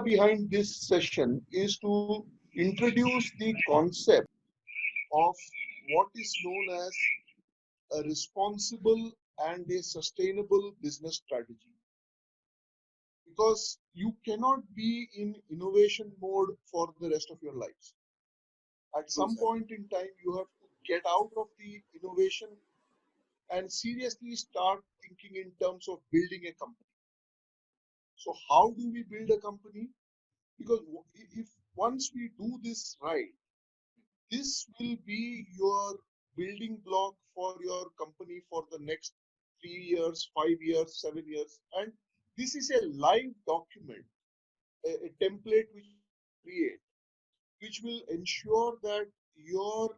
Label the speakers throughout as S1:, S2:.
S1: behind this session is to introduce the concept of what is known as a responsible and a sustainable business strategy. Because you cannot be in innovation mode for the rest of your lives. At some point in time, you have to get out of the innovation and seriously start thinking in terms of building a company. So how do we build a company? Because if once we do this right, this will be your building block for your company for the next 3 years, 5 years, 7 years. And this is a live document, a template which we create, which will ensure that your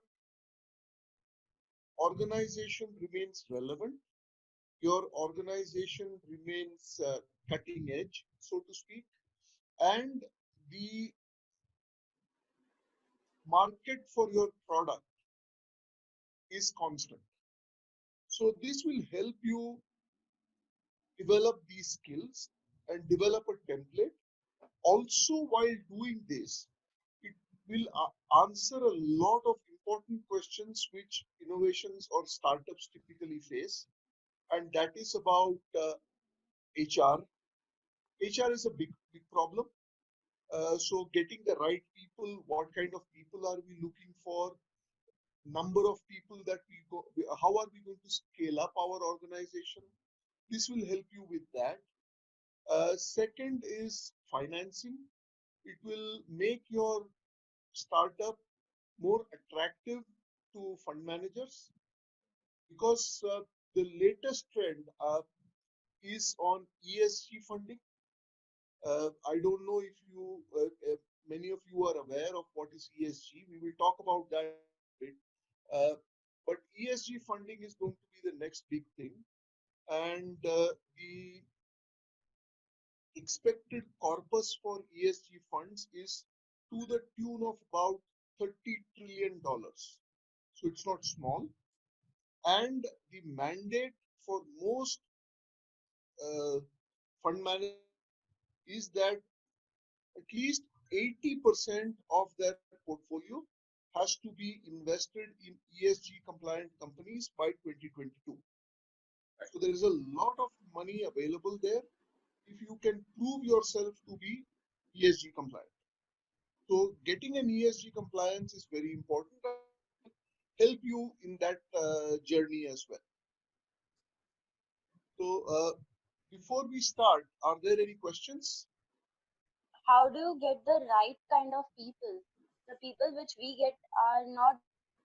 S1: organization remains relevant, your organization remains cutting edge, so to speak, and the market for your product is constant. So this will help you develop these skills and develop a template. Also, while doing this, it will answer a lot of important questions which innovations or startups typically face, and that is about HR. HR is a big problem. So getting the right people, what kind of people are we looking for, number of people that how are we going to scale up our organization? This will help you with that. Second is financing. It will make your startup more attractive to fund managers because the latest trend is on ESG funding. I don't know if many of you are aware of what is ESG. We will talk about that a bit. But ESG funding is going to be the next big thing. And the expected corpus for ESG funds is to the tune of about $30 trillion. So it's not small. And the mandate for most fund managers is that at least 80% of their portfolio has to be invested in ESG compliant companies by 2022. So there is a lot of money available there if you can prove yourself to be ESG compliant. So getting an ESG compliance is very important and help you in that journey as well. So before we start, are there any questions?
S2: How do you get the right kind of people? The people which we get are not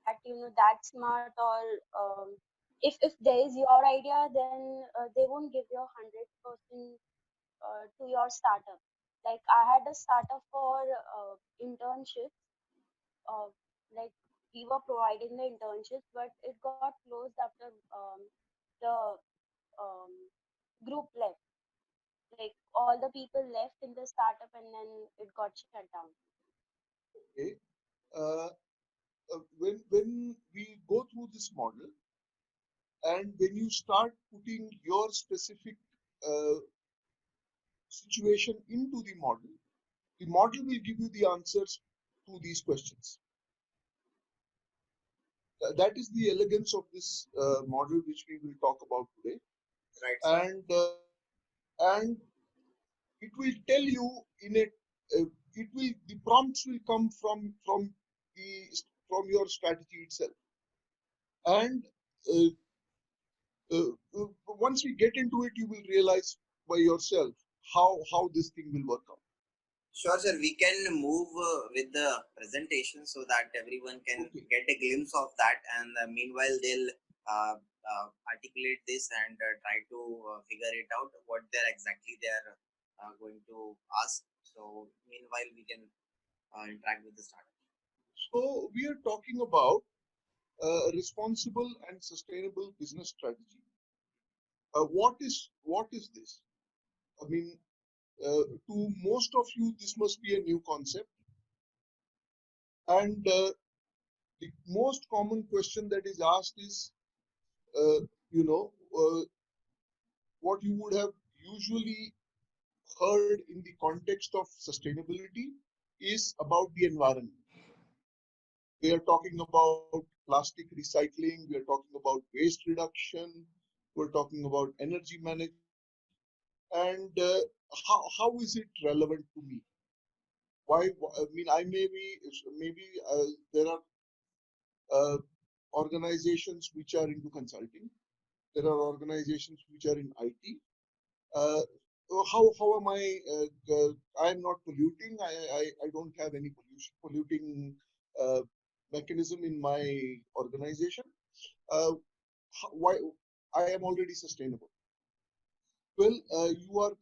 S2: that that smart, or if there is your idea, then they won't give your 100% to your startup. Like I had a startup for internships. Uh, like we were providing the internships, but it got closed after the um, group left. Like all the people left in the startup, and then it got shut down.
S1: Okay. Uh, when we go through this model and when you start putting your specific uh, situation into the model will give you the answers to these questions. That is the elegance of this model which we will talk about today. Right. And it will tell you in a it will the prompts will come from your strategy itself. And uh, once we get into it, you will realize by yourself how this thing will work out.
S3: Sure, sir. We can move with the presentation so that everyone can get a glimpse of that, and meanwhile they'll articulate this and try to figure it out what they're going to ask. So meanwhile we can interact with the startup.
S1: So we are talking about responsible and sustainable business strategy. What is this? I mean, to most of you, this must be a new concept. And the most common question that is asked is, what you would have usually heard in the context of sustainability is about the environment. We are talking about plastic recycling, we are talking about waste reduction, we're talking about energy management, and how is it relevant to me? Why? I mean, I may be maybe there are uh, organizations which are into consulting. There are organizations which are in IT. Uh, how am I? I am not polluting. I don't have any polluting uh, mechanism in my organization. Uh, why? I am already sustainable. Well, you are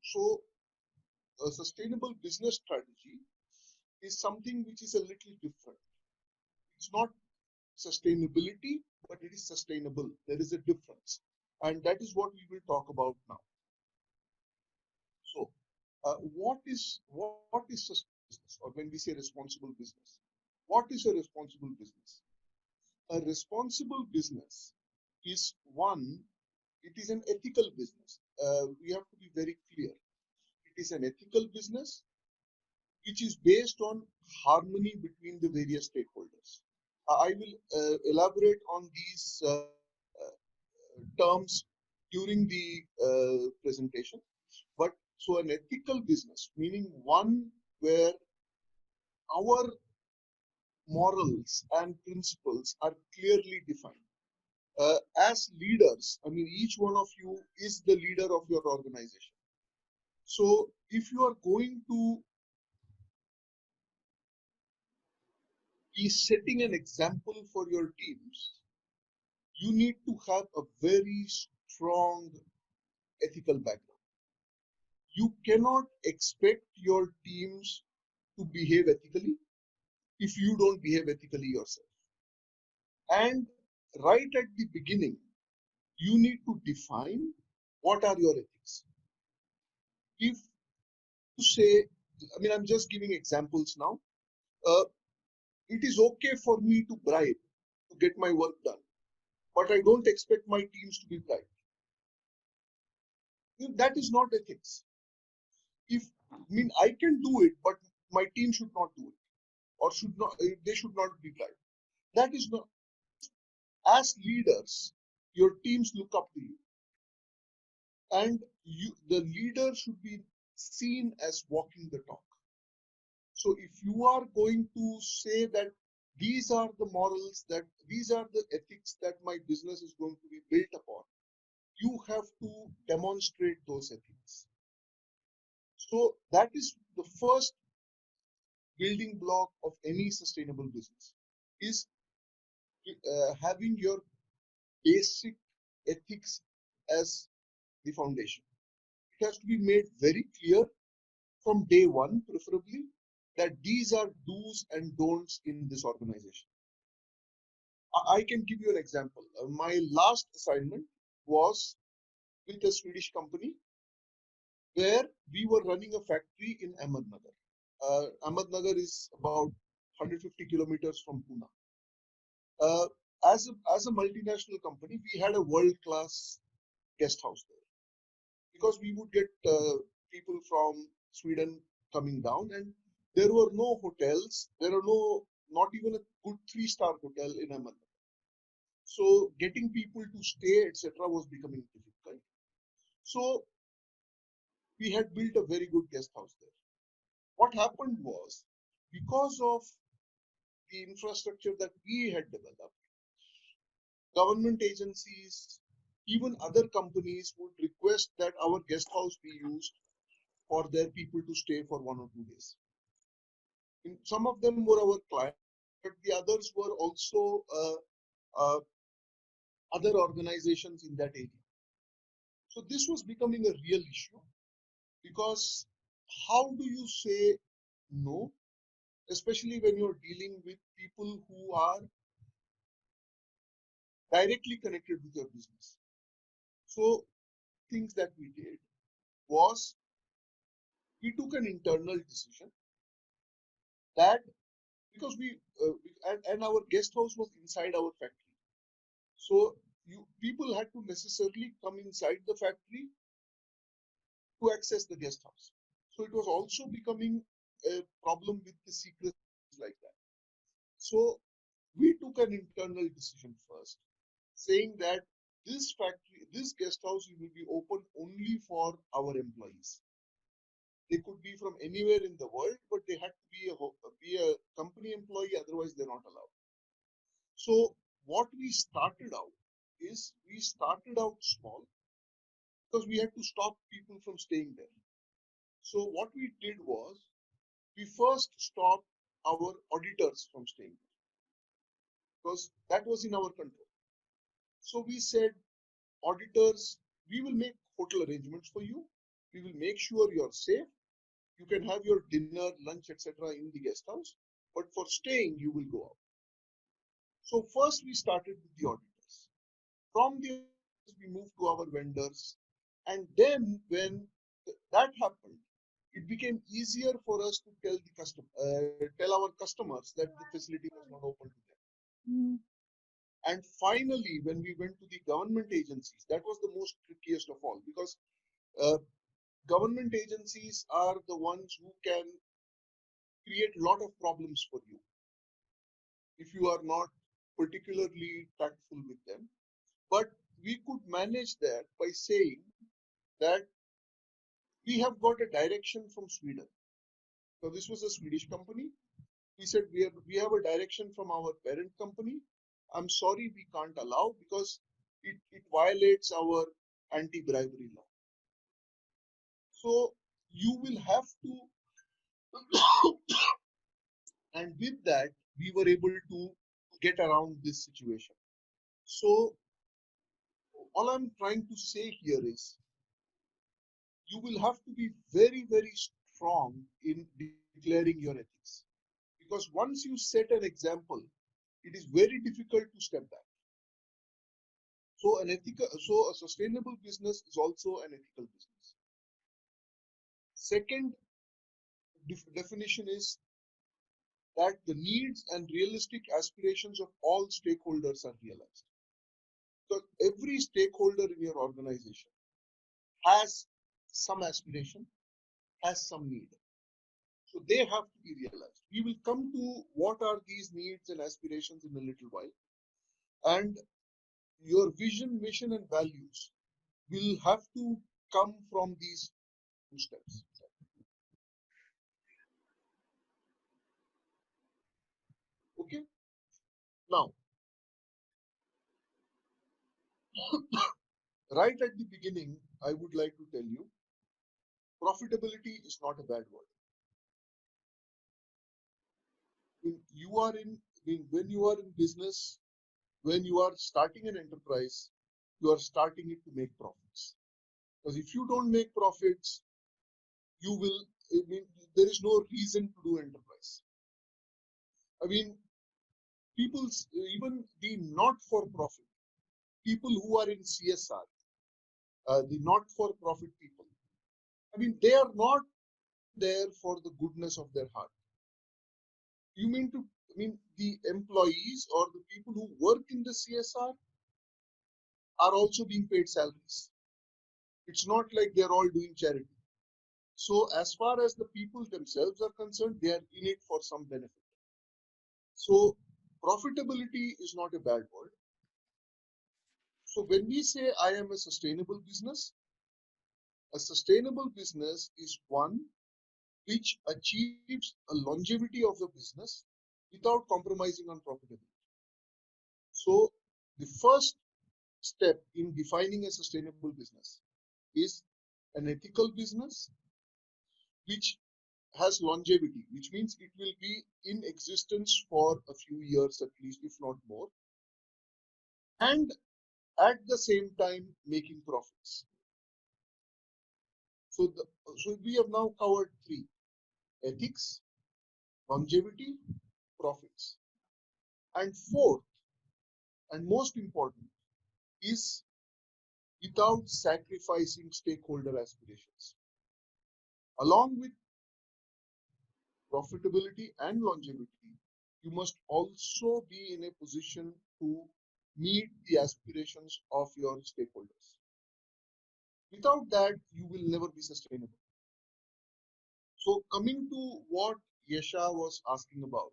S1: so a sustainable business strategy is something which is a little different. It's not sustainability, but it is sustainable. There is a difference, and that is what we will talk about now. So, what is sustainable business, or when we say responsible business, what is a responsible business? A responsible business is one. It is an ethical business. We have to be very clear. It is an ethical business which is based on harmony between the various stakeholders. I will elaborate on these terms during the presentation. But so an ethical business, meaning one where our morals and principles are clearly defined. As leaders, I mean, each one of you is the leader of your organization. So if you are going to be setting an example for your teams, you need to have a very strong ethical background. You cannot expect your teams to behave ethically if you don't behave ethically yourself. And right at the beginning, you need to define what are your ethics. If you say, I mean, I'm just giving examples now. Uh, it is okay for me to bribe to get my work done, but I don't expect my teams to be bribed. That is not ethics. If I mean I can do it, but my team should not do it, or should not. They should not be bribed. That is not. As leaders, your teams look up to you, and the leader should be seen as walking the talk. So if you are going to say that these are the morals, that these are the ethics that my business is going to be built upon, you have to demonstrate those ethics. So that is the first building block of any sustainable business, is having your basic ethics as the foundation. It has to be made very clear from day one, preferably, that these are do's and don'ts in this organization. I can give you an example. My last assignment was with a Swedish company where we were running a factory in Ahmednagar. Ahmednagar is about 150 kilometers from Pune. Uh, as a multinational company, we had a world-class guest house there because we would get people from Sweden coming down, and there were no hotels. There are not even a good three-star hotel in Ahmednagar. So getting people to stay, etc., was becoming difficult. So we had built a very good guest house there. What happened was, because of the infrastructure that we had developed, government agencies, even other companies would request that our guest house be used for their people to stay for 1 or 2 days. Some of them were our clients, but the others were also other organizations in that area. So this was becoming a real issue, because how do you say no, especially when you're dealing with people who are directly connected with your business? So things that we did was, we took an internal decision that, because and our guest house was inside our factory, so people had to necessarily come inside the factory to access the guest house. So it was also becoming a problem with the secrecy like that. So we took an internal decision first, saying that this factory, this guest house will be open only for our employees. They could be from anywhere in the world, but they had to be a company employee, otherwise they're not allowed. So what we started out is we started out small because we had to stop people from staying there. So what we did was we first stopped our auditors from staying there because that was in our control. So we said, auditors, we will make hotel arrangements for you. We will make sure you're safe. You can have your dinner, lunch, etc. in the guest house. But for staying, you will go out. So first we started with the auditors. From the auditors, we moved to our vendors. And then when that happened, it became easier for us to tell our customers that the facility was not open to them.
S2: Mm.
S1: And finally, when we went to the government agencies, that was the most trickiest of all because uh, government agencies are the ones who can create a lot of problems for you if you are not particularly tactful with them. But we could manage that by saying that we have got a direction from Sweden. So this was a Swedish company. We said we have a direction from our parent company. I'm sorry, we can't allow because it violates our anti-bribery law. So you will have to, and with that, we were able to get around this situation. So all I'm trying to say here is you will have to be very, very strong in declaring your ethics. Because once you set an example, it is very difficult to step back. So a sustainable business is also an ethical business. Second definition is that the needs and realistic aspirations of all stakeholders are realized. So every stakeholder in your organization has some aspiration, has some need. So they have to be realized. We will come to what are these needs and aspirations in a little while. And your vision, mission, and values will have to come from these two steps. Okay. Now, right at the beginning, I would like to tell you profitability is not a bad word. When you are in when you are in business, when you are starting an enterprise, you are starting it to make profits. Because if you don't make profits, you will, I mean, there is no reason to do enterprise. I mean, people's, even the not for profit, people who are in CSR, the not for profit people, I mean, they are not there for the goodness of their heart. You mean to, I mean, the employees or the people who work in the CSR are also being paid salaries. It's not like they're all doing charity. So as far as the people themselves are concerned, they are in it for some benefit. So profitability is not a bad word. So when we say I am a sustainable business is one which achieves a longevity of the business without compromising on profitability. So the first step in defining a sustainable business is an ethical business which has longevity, which means it will be in existence for a few years at least, if not more, and at the same time making profits. So, so we have now covered three: ethics, longevity, profits. And fourth, and most important, is without sacrificing stakeholder aspirations. Along with profitability and longevity, you must also be in a position to meet the aspirations of your stakeholders. Without that, you will never be sustainable. So coming to what Yesha was asking about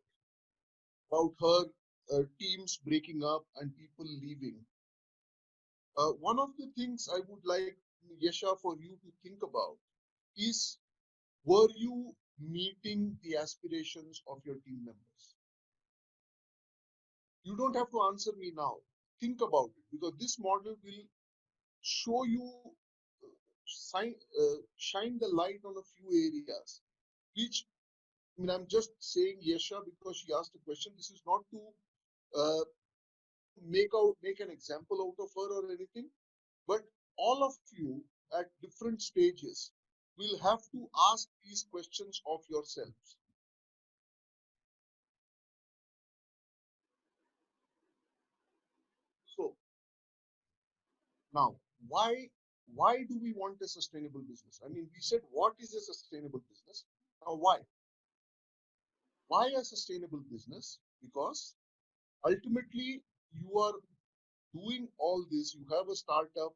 S1: her teams breaking up and people leaving. One of the things I would like Yesha for you to think about is, were you meeting the aspirations of your team members? You don't have to answer me now. Think about it, because this model will show you, shine the light on a few areas, which, I mean, I'm just saying Yesha because she asked a question. This is not to uh, make an example out of her or anything, but all of you at different stages will have to ask these questions of yourselves. So now, why do we want a sustainable business? I mean, we said what is a sustainable business? Now, why? Why a sustainable business? Because ultimately you are doing all this. You have a startup.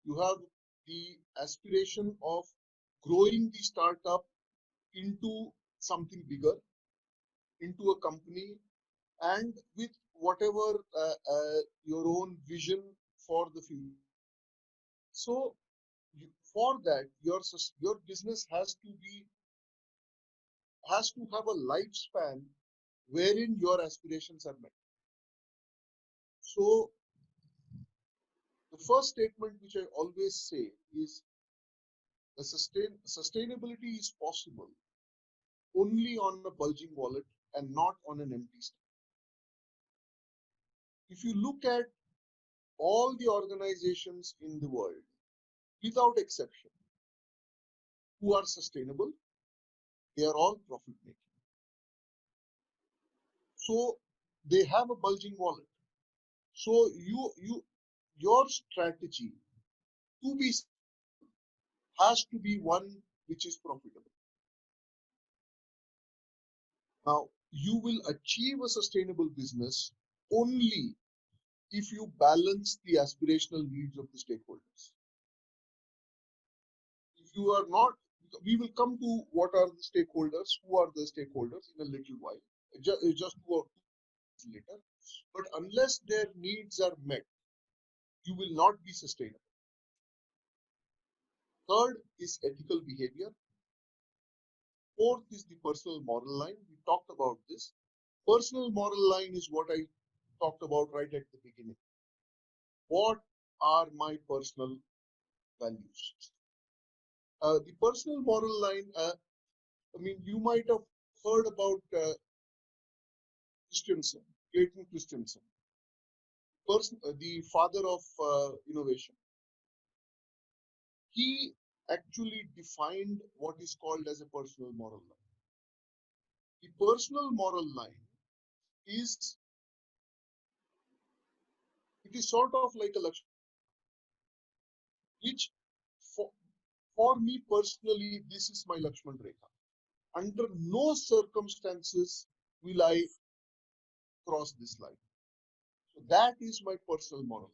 S1: You have the aspiration of growing the startup into something bigger, into a company, and with whatever your own vision for the future. So for that, your business has to have a lifespan wherein your aspirations are met. So the first statement which I always say is, the sustainability is possible only on a bulging wallet and not on an empty stomach. If you look at all the organizations in the world, without exception, who are sustainable, they are all profit making. So they have a bulging wallet. So your strategy to be has to be one which is profitable. Now, you will achieve a sustainable business only if you balance the aspirational needs of the stakeholders. If you are not, we will come to what are the stakeholders, who are the stakeholders in a little while, just 2 or 2 later. But unless their needs are met, you will not be sustainable. Third is ethical behavior. Fourth is the personal moral line. We talked about this. Personal moral line is what I talked about right at the beginning. What are my personal values? The personal moral line, I mean, you might have heard about Christensen, Clayton Christensen, the father of innovation. He actually defined what is called as a personal moral line. The personal moral line is, it is sort of like a Lakshman, which for, for me personally, this is my Lakshman Rekha. Under no circumstances will I cross this line. So that is my personal moral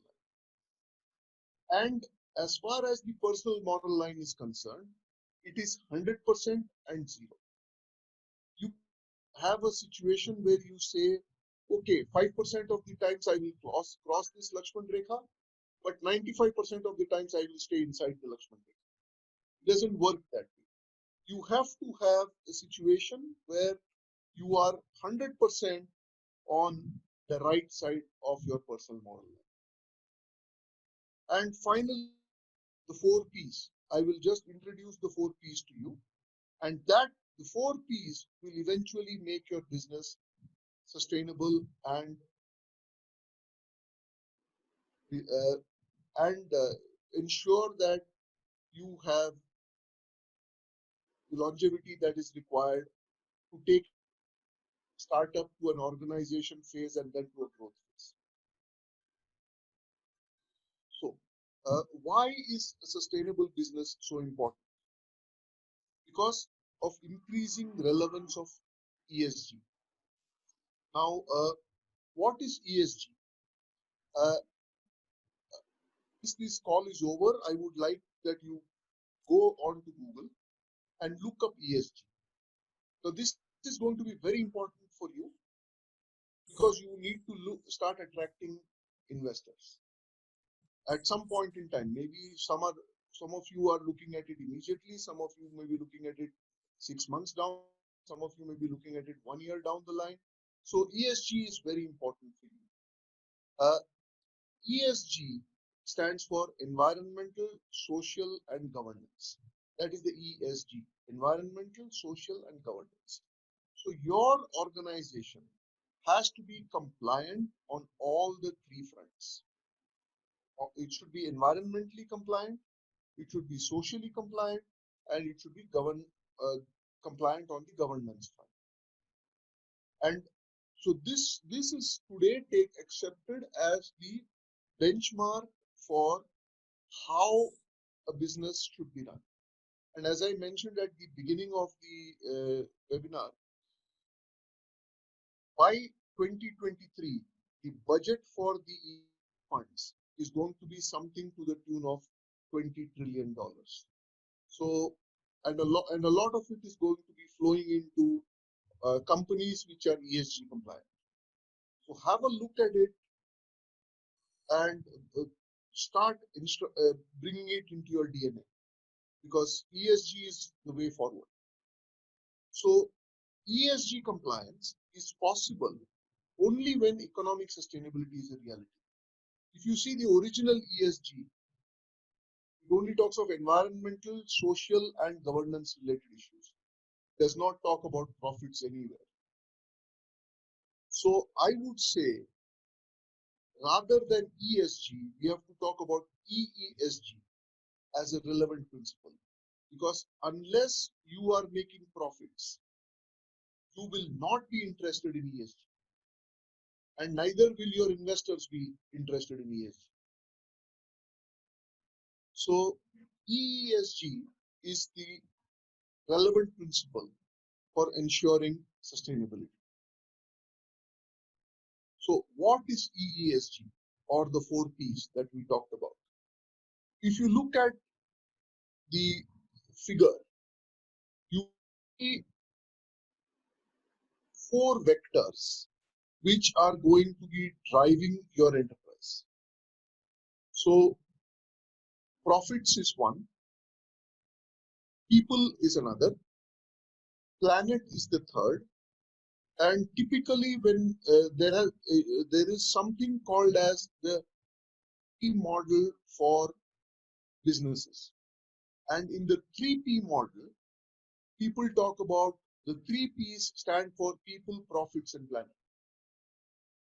S1: line. And as far as the personal moral line is concerned, it is 100% and zero. You have a situation where you say, okay, 5% of the times I will cross this Lakshman Rekha, but 95% of the times I will stay inside the Lakshman Rekha. It doesn't work that way. You have to have a situation where you are 100% on the right side of your personal moral line. And finally, the 4 P's. I will just introduce the 4 P's to you, and that the 4 P's will eventually make your business sustainable uh, and ensure that you have the longevity that is required to take startup to an organization phase and then to a growth phase. So, why is a sustainable business so important? Because of increasing relevance of ESG. Now, what is ESG? Uh, Once this call is over, I would like that you go on to Google and look up ESG. So this is going to be very important for you because you need to start attracting investors at some point in time. Maybe some of you are looking at it immediately. Some of you may be looking at it 6 months down the line. Some of you may be looking at it 1 year down the line. So ESG is very important for you. ESG stands for environmental, social, and governance. That is the ESG, environmental, social, and governance. So your organization has to be compliant on all the three fronts. It should be environmentally compliant, it should be socially compliant, and it should be compliant on the governance front. And so this is today take accepted as the benchmark for how a business should be run. And as I mentioned at the beginning of the webinar, by 2023, the budget for the funds is going to be something to the tune of $20 trillion. So, and a lot of it is going to be flowing into companies which are ESG compliant. So have a look at it and start bringing it into your DNA, because ESG is the way forward. So ESG compliance is possible only when economic sustainability is a reality. If you see the original ESG, it only talks of environmental, social, and governance related issues. It does not talk about profits anywhere. So I would say, rather than ESG, we have to talk about EESG as a relevant principle. Because unless you are making profits, you will not be interested in ESG. And neither will your investors be interested in ESG. So EESG is the relevant principle for ensuring sustainability. So what is EESG, or the 4 Ps that we talked about? If you look at the figure, you see 4 vectors which are going to be driving your enterprise. So profits is one, people is another, planet is the third, and typically when there is something called as the model for businesses. And in the 3P model, people talk about the 3Ps stand for people, profits, and planet.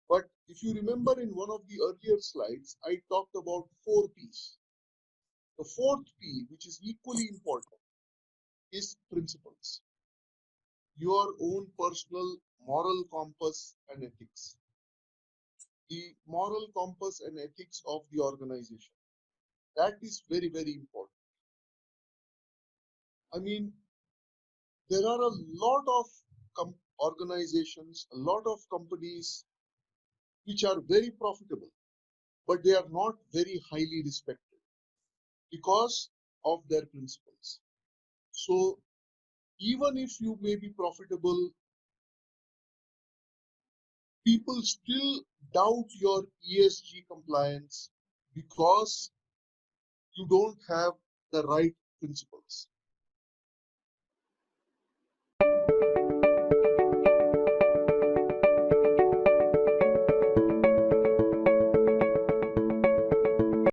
S1: But if you remember in one of the earlier slides, I talked about 4Ps. The 4th P, which is equally important, is principles. Your own personal moral compass and ethics. The moral compass and ethics of the organization. That is very, very important. I mean, there are a lot of organizations, a lot of companies which are very profitable, but they are not very highly respected because of their principles. So even if you may be profitable, people still doubt your ESG compliance because you don't have the right principles.